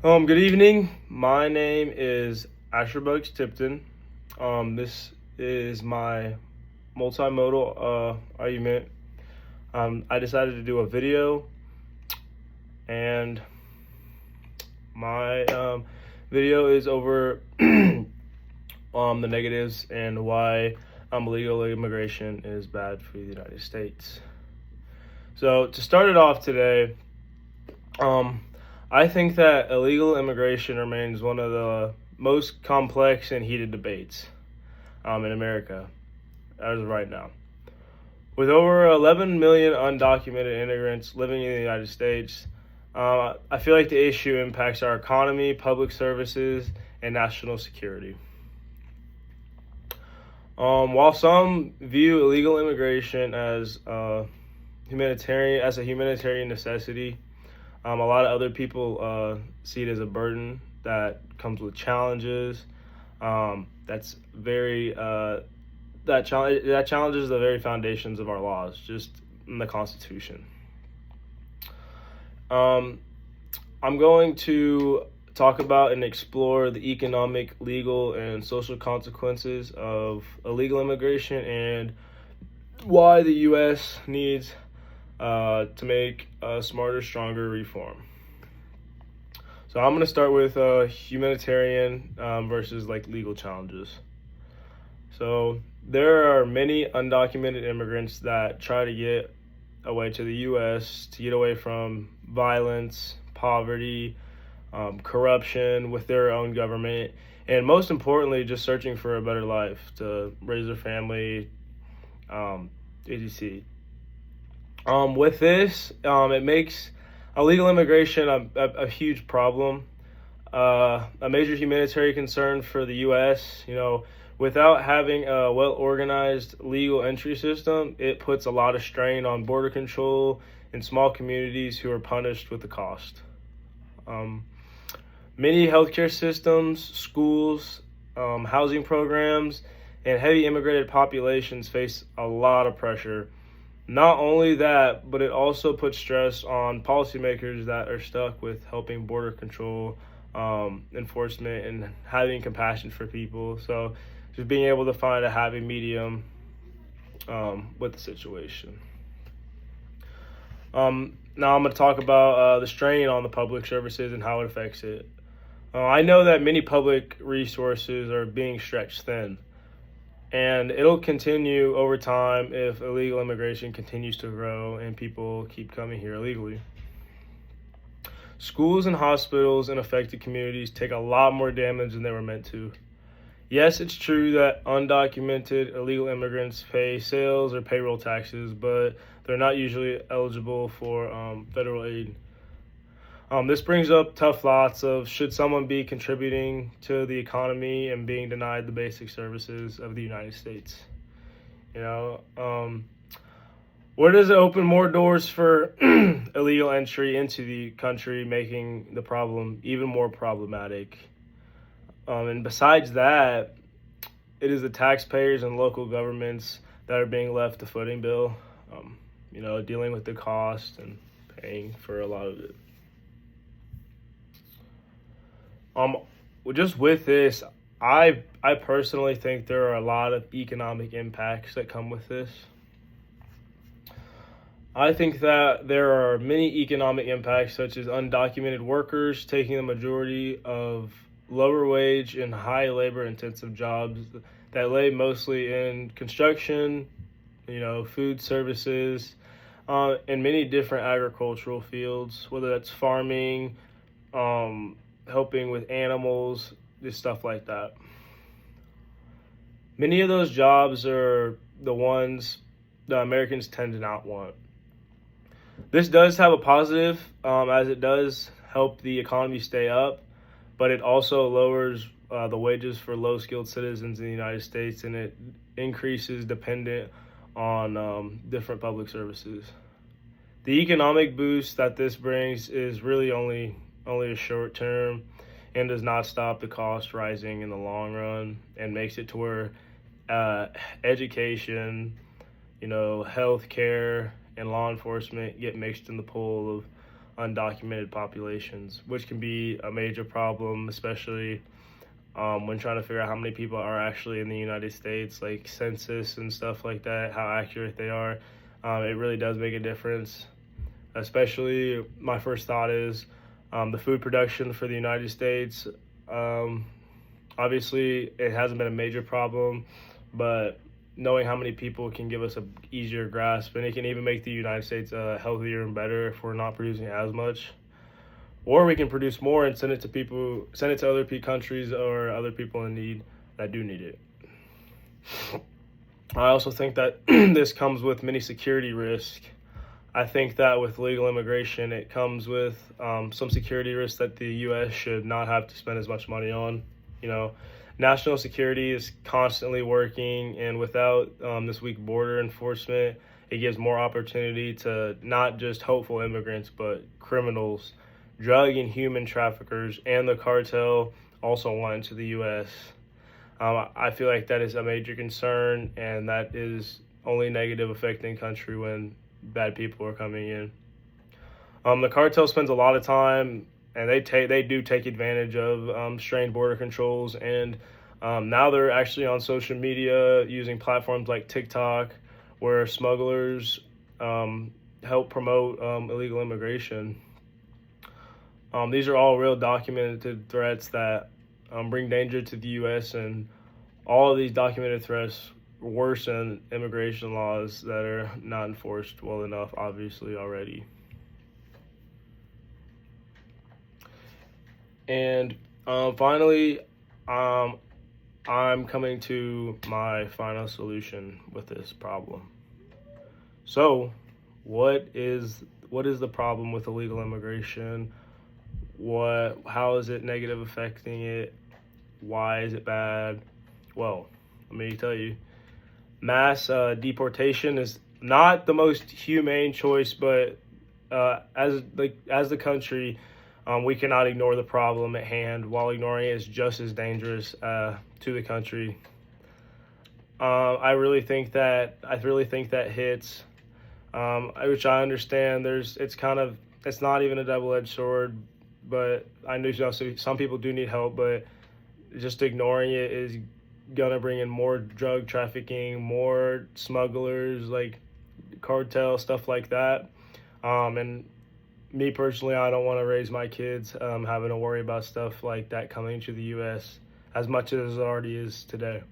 Good evening. My name is Asher Bugs Tipton. This is my multimodal argument. I decided to do a video, and my video is over the negatives and why illegal immigration is bad for the United States. So to start it off today, um, I think that illegal immigration remains one of the most complex and heated debates in America as of right now. With over 11 million undocumented immigrants living in the United States, I feel like the issue impacts our economy, public services, and national security. While some view illegal immigration as a humanitarian necessity, a lot of other people see it as a burden that comes with challenges. That's very that challenges the very foundations of our laws, just in the Constitution. Um, I'm going to talk about and explore the economic, legal, and social consequences of illegal immigration and why the U.S. needs to make a smarter, stronger reform. So I'm going to start with humanitarian versus legal challenges. So there are many undocumented immigrants that try to get away to the U.S. to get away from violence, poverty, corruption with their own government, and most importantly, just searching for a better life to raise their family, etc. With this, it makes illegal immigration a huge problem, a major humanitarian concern for the U.S. Without having a well-organized legal entry system, it puts a lot of strain on border control in small communities who are punished with the cost. Many healthcare systems, schools, housing programs, and heavy immigrated populations face a lot of pressure. Not only that, but it also puts stress on policymakers that are stuck with helping border control, enforcement, and having compassion for people. So just being able to find a happy medium with the situation. Now I'm going to talk about the strain on the public services and how it affects it. I know that many public resources are being stretched thin, and it'll continue over time if illegal immigration continues to grow and people keep coming here illegally. Schools and hospitals in affected communities take a lot more damage than they were meant to. Yes, it's true that undocumented illegal immigrants pay sales or payroll taxes, but they're not usually eligible for federal aid. This brings up tough thoughts of should someone be contributing to the economy and being denied the basic services of the United States? You know, where does it open more doors for illegal entry into the country, making the problem even more problematic? And besides that, it is the taxpayers and local governments that are being left the footing bill, dealing with the cost and paying for a lot of it. Just with this, I personally think there are a lot of economic impacts that come with this. I think that there are many economic impacts, such as undocumented workers taking the majority of lower wage and high labor intensive jobs that lay mostly in construction, food services, and many different agricultural fields, whether that's farming, helping with animals, just stuff like that. Many of those jobs are the ones that Americans tend to not want. This does have a positive, as it does help the economy stay up, but it also lowers the wages for low-skilled citizens in the United States, and it increases dependent on different public services. The economic boost that this brings is really only a short term and does not stop the cost rising in the long run, and makes it to where education, health care, and law enforcement get mixed in the pool undocumented populations, which can be a major problem, especially when trying to figure out how many people are actually in the United States, like census and stuff like that, how accurate they are. It really does make a difference. Especially, my first thought is the food production for the United States. Obviously, it hasn't been a major problem, but knowing how many people can give us a easier grasp, and it can even make the United States healthier and better if we're not producing as much. Or we can produce more and send it to other countries or other people in need that do need it. I also think that this comes with many security risks. I think that with legal immigration, it comes with some security risks that the U.S. should not have to spend as much money on. You know, national security is constantly working, and without this weak border enforcement, it gives more opportunity to not just hopeful immigrants, but criminals, drug and human traffickers, and the cartel also want into the U.S. I feel like that is a major concern, and that is only negative affecting country when bad people are coming in. The cartel spends a lot of time, and they do take advantage of strained border controls, and now they're actually on social media using platforms like TikTok, where smugglers help promote illegal immigration. These are all real documented threats that bring danger to the U.S., and all of these documented threats worsen immigration laws that are not enforced well enough, obviously, already. And finally, I'm coming to my final solution with this problem. So, what is the problem with illegal immigration? How is it negative affecting it? Why is it bad? Well, let me tell you. Mass deportation is not the most humane choice, but as the country, we cannot ignore the problem at hand. While ignoring it is just as dangerous to the country. I really think that hits, which I understand. It's not even a double-edged sword, but I know some people do need help, but just ignoring it is gonna bring in more drug trafficking, more smugglers, like cartel stuff like that. And me personally, I don't want to raise my kids having to worry about stuff like that coming to the U.S. as much as it already is today.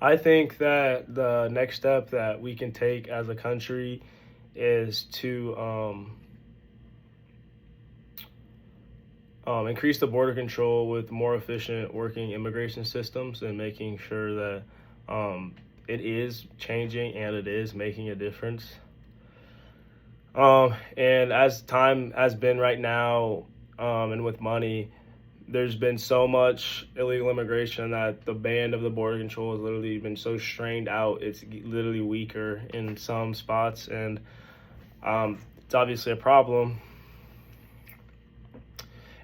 I think that the next step that we can take as a country is to increase the border control with more efficient working immigration systems, and making sure that it is changing and it is making a difference. And as time has been right now, and with money, there's been so much illegal immigration that the band of the border control has literally been so strained out, it's literally weaker in some spots, and it's obviously a problem.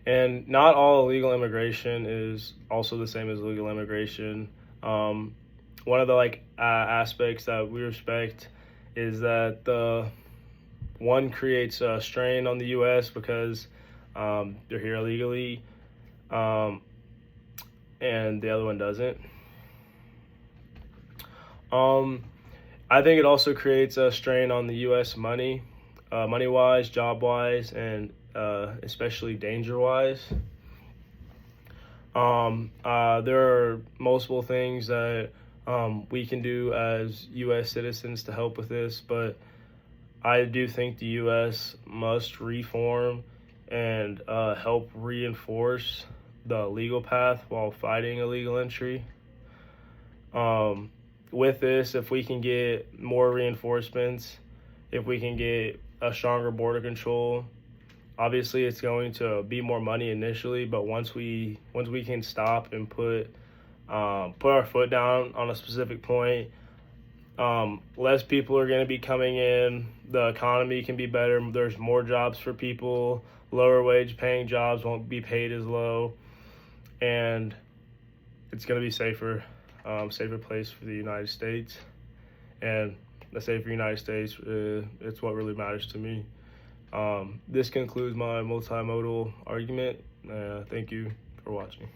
And not all illegal immigration is also the same as legal immigration. One of the aspects that we respect is that the one creates a strain on the U.S. because they're here illegally, and the other one doesn't. I think it also creates a strain on the U.S. money-wise, job-wise, and especially danger-wise. There are multiple things that we can do as U.S. citizens to help with this, but I do think the U.S. must reform and help reinforce the legal path while fighting illegal entry. With this, if we can get more reinforcements, if we can get a stronger border control, obviously it's going to be more money initially, but once we can stop and put our foot down on a specific point, less people are going to be coming in, the economy can be better, there's more jobs for people, lower wage paying jobs won't be paid as low, and it's going to be safer place for the United States. And the safer United States, it's what really matters to me. This concludes my multimodal argument. Thank you for watching.